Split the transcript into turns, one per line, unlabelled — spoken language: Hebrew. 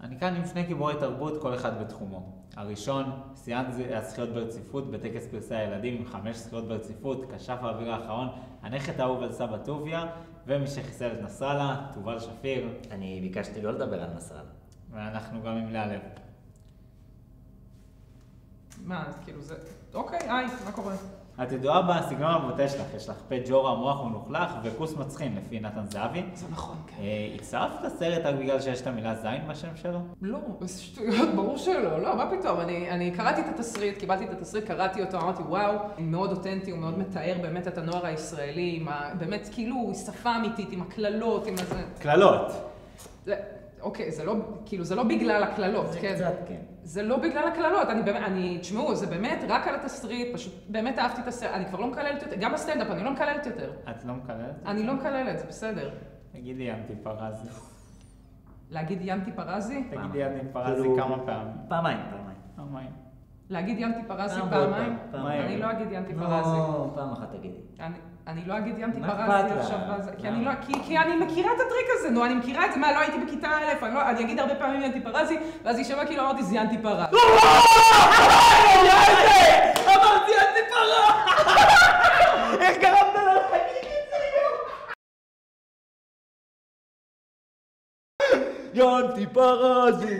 אני כאן עם שני גיבורי תרבות, כל אחד בתחומו. הראשון, שיאן הזכיות ברציפות בטקס פרסי הילדים עם 5 זכיות ברציפות, כשף האוויר האחרון, הנכד האהוב על סבא טוביה, ומי שחיסל את נסראללה, תובל שפיר.
אני ביקשתי לא לדבר על נסראללה.
ואנחנו גם עם לאה לב.
מה, כאילו זה... אוקיי, היי, מה קורה?
את ידועה בסגנון המבוטא שלך, יש לך פה ג'ורה המוח מלוכלך וכוס מצחין לפי נתן זהבי.
זה נכון, כן.
הצטרפת לסרט רק בגלל שיש את המילה זין בשם שלו?
לא, זה שטויות, ברור שלא, לא, מה פתאום, אני קראתי את התסריט, קיבלתי את התסריט, קראתי אותו, אמרתי וואו, הוא מאוד אותנטי, הוא מאוד מתאר באמת את הנוער הישראלי, באמת כאילו שפה אמיתית, עם הכללות, עם הזה...
כללות.
אוקיי, זה לא, כאילו, זה לא בגלל הכללות, כן?
זה קצת, כן.
זה לא בגלל הכללות, תשמעו, זה באמת רק על התסריט, פשוט באמת אהבתי את הסרט, אני כבר לא מקללת יותר, גם בסטנדאפ, אני לא מקללת יותר.
את לא מקללת?
אני לא מקללת, זה בסדר.
תגידי ינטי פרזי.
להגיד ינטי פרזי?
תגידי ינטי פרזי כמה פעמים.
פעמיים.
להגיד ינטי פרזי
פעם
פעמיים?
ועוד פעם.
אני לא אגיד ינטי פרזי.
לא, פעם אחת תגידי.
אני לא אגיד ינטי
מה
פרזי
אכפת
עכשיו,
לך?
כי אני מכירה את הטריק הזה, נו, אני מכירה את זה, מה, לא הייתי בכיתה א', אני אגיד הרבה פעמים ינטי פרזי, ואז יישמע כאילו אמרתי זה ינטי פרזי.
אמרתי ינטי פרזי! איך גרמת לך? ינטי פרזי!